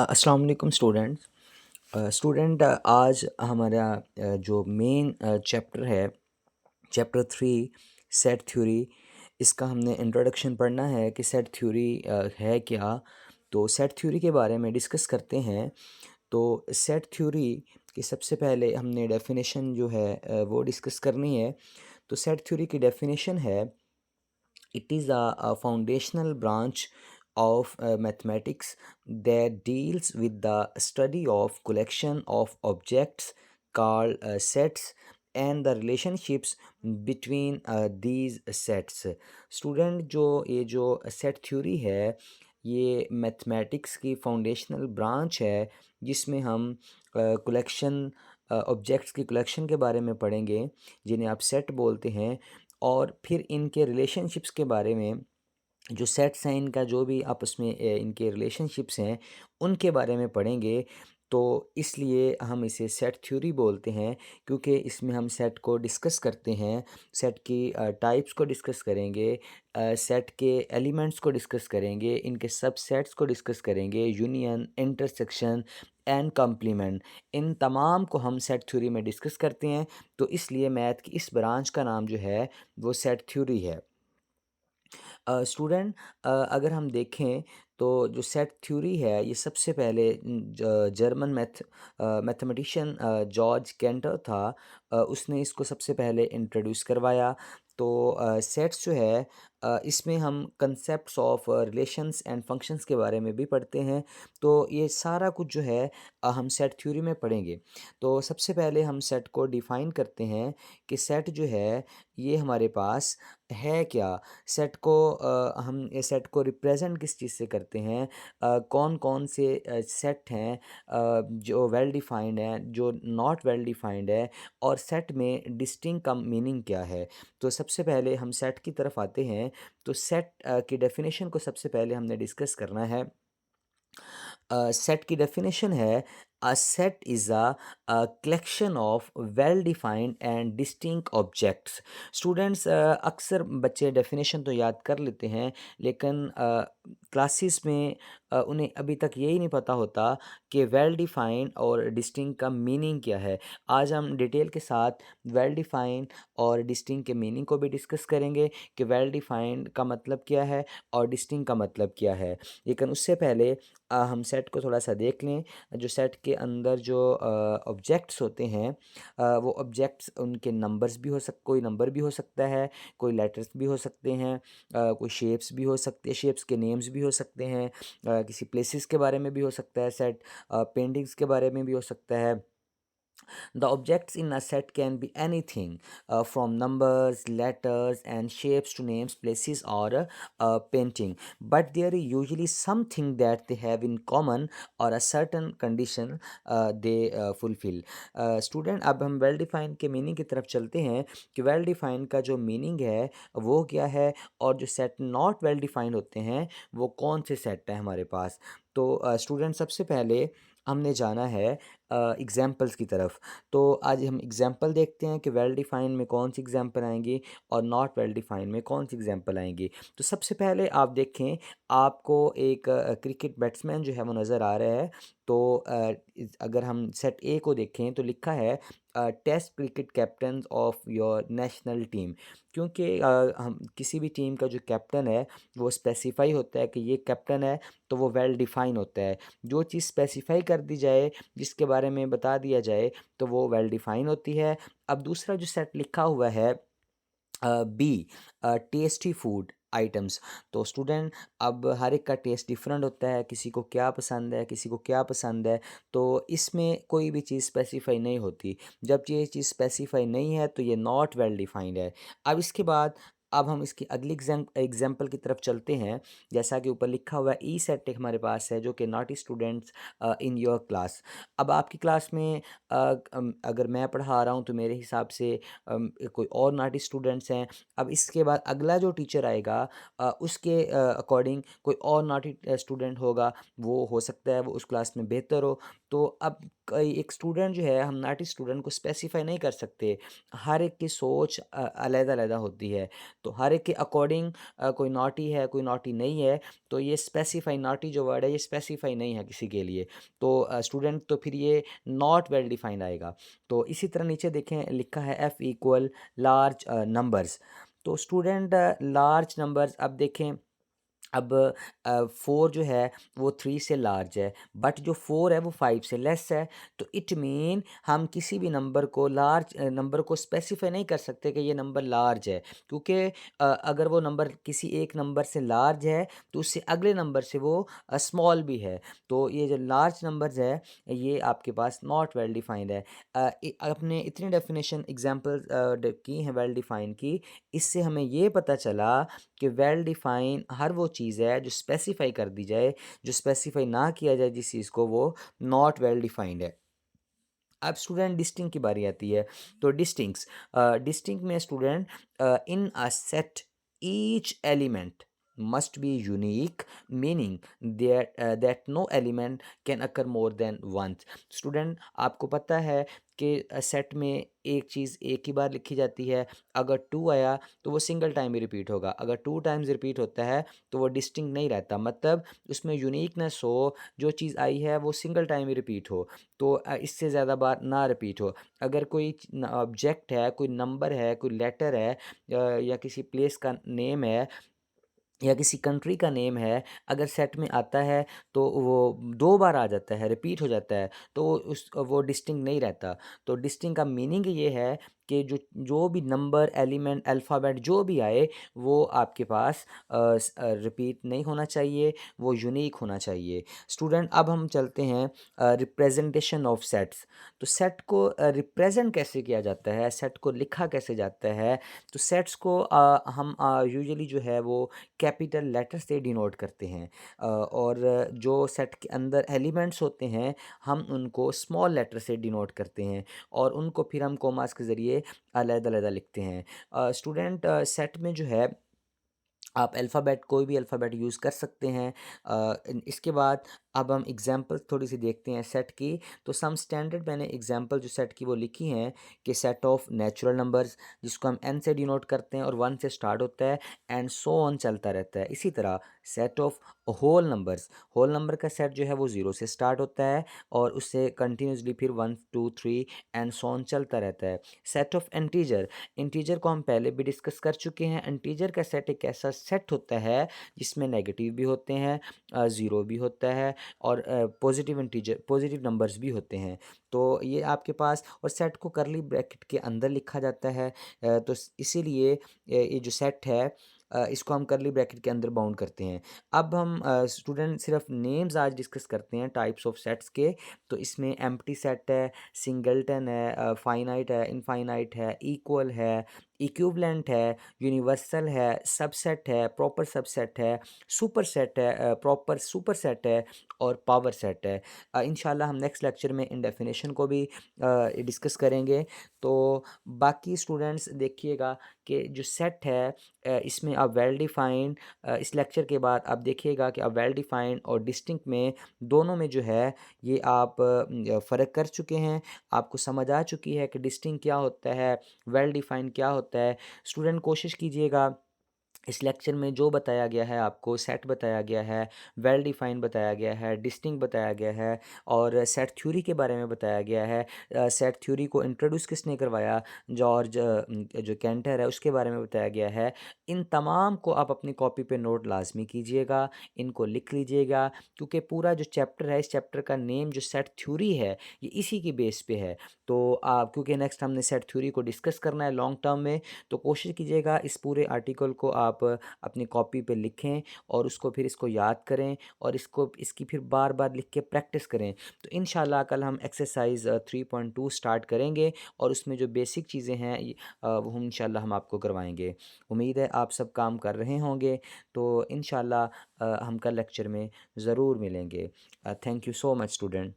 अस्सलाम वालेकुम स्टूडेंट आज हमारा जो मेन चैप्टर है चैप्टर 3 सेट थ्योरी। इसका हमने इंट्रोडक्शन पढ़ना है कि सेट थ्योरी है क्या। तो सेट थ्योरी के बारे में डिस्कस करते हैं। तो सेट थ्योरी की सबसे पहले हमने डेफिनेशन जो है वो डिस्कस करनी है। तो सेट थ्योरी की डेफिनेशन है, it is a foundational branch of mathematics that deals with the study of collection of objects called sets and the relationships between these sets. Student जो ये जो सेट थ्योरी है, ये मैथमेटिक्स की foundational branch है जिसमें हम कलेक्शन ऑब्जेक्ट्स की कलेक्शन के बारे में पढ़ेंगे, जिन्हें आप सेट बोलते हैं। और फिर इनके रिलेशनशिप्स के बारे में, जो सेट्स हैं इनका जो भी आपस में इनके रिलेशनशिप्स हैं उनके बारे में पढ़ेंगे। तो इसलिए हम इसे सेट थ्योरी बोलते हैं, क्योंकि इसमें हम सेट को डिस्कस करते हैं, सेट की टाइप्स को डिस्कस करेंगे, सेट के एलिमेंट्स को डिस्कस करेंगे, इनके सब सेट्स को डिस्कस करेंगे, यूनियन, इंटरसेक्शन एंड कम्प्लीमेंट, इन तमाम को हम सेट थ्योरी में डिस्कस करते हैं। तो इसलिए मैथ की इस ब्रांच का नाम जो है वो सेट थ्योरी है। स्टूडेंट, अगर हम देखें तो जो सेट थ्योरी है ये सबसे पहले जर्मन मैथमेटिशियन जॉर्ज कैंटर था। उसने इसको सबसे पहले इंट्रोड्यूस करवाया। तो सेट्स जो है, इसमें हम concepts of relations and functions के बारे में भी पढ़ते हैं। तो ये सारा कुछ जो है हम सेट थ्योरी में पढ़ेंगे। तो सबसे पहले हम सेट को डिफ़ाइन करते हैं कि सेट जो है ये हमारे पास है क्या। सेट को हम ये सेट को रिप्रेजेंट किस चीज़ से करते हैं, कौन कौन से सेट हैं जो वेल डिफाइंड हैं, जो नॉट वेल डिफाइंड है, और सेट में डिस्टिंक्ट का मीनिंग क्या है। तो सबसे पहले हम सेट की तरफ आते हैं। तो सेट की डेफिनेशन को सबसे पहले हमने डिस्कस करना है। सेट की डेफिनेशन है, a set is a collection of well defined and distinct objects. Students, अक्सर बच्चे डेफिनेशन तो याद कर लेते हैं, लेकिन क्लासेस में उन्हें अभी तक यही नहीं पता होता कि वेल डिफाइंड और डिस्टिंक्ट का मीनिंग क्या है। आज हम डिटेल के साथ वेल डिफाइंड और डिस्टिंक्ट के मीनिंग को भी डिस्कस करेंगे कि वेल डिफाइंड का मतलब क्या है और डिस्टिंक्ट का मतलब क्या है। लेकिन उससे पहले हम सेट को थोड़ा सा देख लें। जो सेट के अंदर जो ऑब्जेक्ट्स होते हैं, वो ऑब्जेक्ट्स, उनके नंबर्स भी कोई नंबर भी हो सकता है, कोई लेटर्स भी हो सकते हैं, कोई शेप्स भी हो सकते हैं, शेप्स के नेम्स भी हो सकते हैं, किसी प्लेसेस के बारे में भी हो सकता है सेट, पेंटिंग्स के बारे में भी हो सकता है। The objects in a set can be anything, from numbers, letters, and shapes to names, places, or painting. But there is usually something that they have in common or a certain condition they fulfill. Student, अब हम well defined के meaning की तरफ चलते हैं कि well defined का जो मीनिंग है वो क्या है, और जो सेट नॉट वेल डिफाइंड होते हैं वो कौन से सेट हैं हमारे पास। तो स्टूडेंट, सबसे पहले हमने जाना है एग्जाम्पल्स की तरफ। तो आज हम एग्जाम्पल देखते हैं कि वेल डिफाइंड में कौन सी एग्जाम्पल आएंगी और नॉट वेल डिफाइंड में कौन सी एग्जाम्पल आएंगी। तो सबसे पहले आप देखें, आपको एक क्रिकेट बैट्समैन जो है वो नज़र आ रहा है। तो अगर हम सेट ए को देखें तो लिखा है test cricket captain of your national team. क्योंकि हम किसी भी टीम का जो कैप्टन है वो स्पेसिफाई होता है कि ये कैप्टन है, तो वो वेल डिफाइन होता है। जो चीज़ स्पेसिफाई कर दी जाए, जिसके बारे में बता दिया जाए, तो वो वेल डिफाइन होती है। अब दूसरा जो सेट लिखा हुआ है बी, टेस्टी फूड आइटम्स। तो स्टूडेंट, अब हर एक का टेस्ट डिफरेंट होता है, किसी को क्या पसंद है, किसी को क्या पसंद है। तो इसमें कोई भी चीज़ स्पेसिफाई नहीं होती। जब ये चीज़ स्पेसिफाई नहीं है तो ये नॉट वेल डिफाइंड है। अब इसके बाद अब हम इसकी अगली एग्जाम्पल की तरफ चलते हैं। जैसा कि ऊपर लिखा हुआ है, ई सेट एक हमारे पास है जो कि not students in your class. अब आपकी क्लास में अगर मैं पढ़ा रहा हूँ तो मेरे हिसाब से कोई और नॉटी स्टूडेंट्स हैं। अब इसके बाद अगला जो टीचर आएगा, उसके अकॉर्डिंग कोई और नॉटी स्टूडेंट होगा, वो हो सकता है वो उस क्लास में बेहतर हो। तो अब कई एक स्टूडेंट जो है, हम नॉटी स्टूडेंट को स्पेसिफाई नहीं कर सकते, हर एक की सोच अलग अलग होती है। तो हर एक के अकॉर्डिंग कोई नॉटी है, कोई नॉटी नहीं है, तो ये स्पेसिफाई, नॉटी जो वर्ड है ये स्पेसिफाई नहीं है किसी के लिए। तो स्टूडेंट तो फिर ये नॉट वेल डिफाइंड आएगा। तो इसी तरह नीचे देखें लिखा है एफ इक्वल लार्ज नंबर्स। तो स्टूडेंट लार्ज नंबर्स, अब देखें, अब 4 जो है वो 3 से लार्ज है, बट जो 4 है वो 5 से लेस है। तो इट मीन हम किसी भी नंबर को, लार्ज नंबर को स्पेसिफाई नहीं कर सकते कि ये नंबर लार्ज है, क्योंकि अगर वो नंबर किसी एक नंबर से लार्ज है तो उससे अगले नंबर से वो स्मॉल भी है। तो ये जो लार्ज नंबर्स है ये आपके पास नॉट वेल डिफाइंड है। आपने इतनी डेफिनेशन एग्जाम्पल की हैं वेल डिफाइंड की, इससे हमें ये पता चला कि वेल डिफाइन हर वो चीज़ है जो स्पेसिफाई कर दी जाए, जो स्पेसिफाई ना किया जाए जिस चीज़ को, वो नॉट वेल डिफाइंड है। अब स्टूडेंट डिस्टिंक्ट की बारी आती है। तो डिस्टिंक्ट्स, डिस्टिंक्ट में student, in a set each element must be unique, meaning that no element can occur more than once। Student आपको पता है कि सेट में एक चीज़ एक ही बार लिखी जाती है। अगर 2 आया तो वो सिंगल टाइम ही रिपीट होगा, अगर 2 टाइम्स रिपीट होता है तो वो डिस्टिंक्ट नहीं रहता, मतलब उसमें यूनिकनेस हो, जो चीज़ आई है वो सिंगल टाइम ही रिपीट हो, तो इससे ज़्यादा बार ना रिपीट हो। अगर कोई ऑब्जेक्ट है, कोई नंबर है, कोई लेटर है, या किसी प्लेस का नेम है, या किसी कंट्री का नेम है, अगर सेट में आता है तो वो 2 बार आ जाता है, रिपीट हो जाता है, तो वो डिस्टिंक्ट नहीं रहता। तो डिस्टिंक्ट का मीनिंग ये है कि जो जो भी नंबर, एलिमेंट, अल्फ़ाबेट जो भी आए वो आपके पास रिपीट नहीं होना चाहिए, वो यूनिक होना चाहिए। स्टूडेंट अब हम चलते हैं रिप्रेजेंटेशन ऑफ सेट्स। तो सेट को रिप्रेजेंट कैसे किया जाता है, सेट को लिखा कैसे जाता है? तो सेट्स को हम यूजुअली जो है वो कैपिटल लेटर से डिनोट करते हैं, और जो सेट के अंदर एलिमेंट्स होते हैं हम उनको स्मॉल लेटर से डिनोट करते हैं, और उनको फिर हम कॉमास के ज़रिए अलग-अलग लिखते हैं। स्टूडेंट सेट में जो है आप अल्फ़ाबेट, कोई भी अल्फ़ाबेट यूज़ कर सकते हैं। इसके बाद अब हम एग्ज़ाम्पल थोड़ी सी देखते हैं सेट की। तो सम स्टैंडर्ड मैंने एग्ज़ाम्पल जो सेट की वो लिखी हैं कि सेट ऑफ नेचुरल नंबर्स, जिसको हम एन से डिनोट करते हैं और 1 से स्टार्ट होता है, एंड सो ऑन चलता रहता है। इसी तरह set of whole numbers, whole number का सेट जो है वो 0 से स्टार्ट होता है और उससे कंटिन्यूसली फिर 1 2 3 एंड सो ऑन चलता रहता है। सेट ऑफ इंटीजर, इंटीजर को हम पहले भी डिस्कस कर चुके हैं। इंटीजर का सेट एक ऐसा सेट होता है जिसमें नेगेटिव भी होते हैं, ज़ीरो भी होता है, और पॉजिटिव इंटीजर, पॉजिटिव नंबर्स भी होते हैं। तो ये आपके पास, और सेट को करली ब्रैकेट के अंदर लिखा जाता है। तो इसीलिए ये जो सेट है इसको हम करली ब्रैकेट के अंदर बाउंड करते हैं। अब हम स्टूडेंट सिर्फ नेम्स आज डिस्कस करते हैं टाइप्स ऑफ सेट्स के। तो इसमें एम्प्टी सेट है, सिंगलटन है, फाइनाइट है, इनफाइनाइट है, इक्वल है, इक्विवेलेंट है, यूनिवर्सल है, सबसेट है, प्रॉपर सबसेट है, सुपर सेट है, प्रॉपर सुपर सेट है, और पावर सेट है। इंशाल्लाह हम नेक्स्ट लेक्चर में इन डेफिनेशन को भी डिस्कस करेंगे। तो बाकी स्टूडेंट्स देखिएगा कि जो सेट है इसमें अब वेल डिफाइंड, इस लेक्चर के बाद आप देखिएगा कि अब वेल डिफाइंड और डिस्टिंक्ट में, दोनों में जो है ये आप फ़र्क कर चुके हैं, आपको समझ आ चुकी है कि डिस्टिंक्ट क्या होता है, वेल डिफाइंड क्या होता है। स्टूडेंट कोशिश कीजिएगा इस लेक्चर में जो बताया गया है, आपको सेट बताया गया है, वेल डिफाइन बताया गया है, डिस्टिंक्ट बताया गया है, और सेट थ्योरी के बारे में बताया गया है। सेट थ्योरी को इंट्रोड्यूस किसने करवाया? जॉर्ज जो कैंटर है उसके बारे में बताया गया है। इन तमाम को आप अपनी कॉपी पे नोट लाजमी कीजिएगा, इनको लिख लीजिएगा, क्योंकि पूरा जो चैप्टर है, इस चैप्टर का नेम जो सेट थ्योरी है ये इसी की बेस पे है। तो आप, क्योंकि नेक्स्ट हमने सेट थ्योरी को डिस्कस करना है लॉन्ग टर्म में, तो कोशिश कीजिएगा इस पूरे आर्टिकल को आप अपनी कॉपी पे लिखें, और उसको फिर इसको याद करें, और इसकी फिर बार बार लिख के प्रैक्टिस करें। तो इंशाल्लाह कल हम एक्सरसाइज 3.2 स्टार्ट करेंगे, और उसमें जो बेसिक चीज़ें हैं वो इंशाल्लाह हम आपको करवाएंगे। उम्मीद है आप सब काम कर रहे होंगे। तो इंशाल्लाह हम कल लेक्चर में ज़रूर मिलेंगे। Thank you so much student.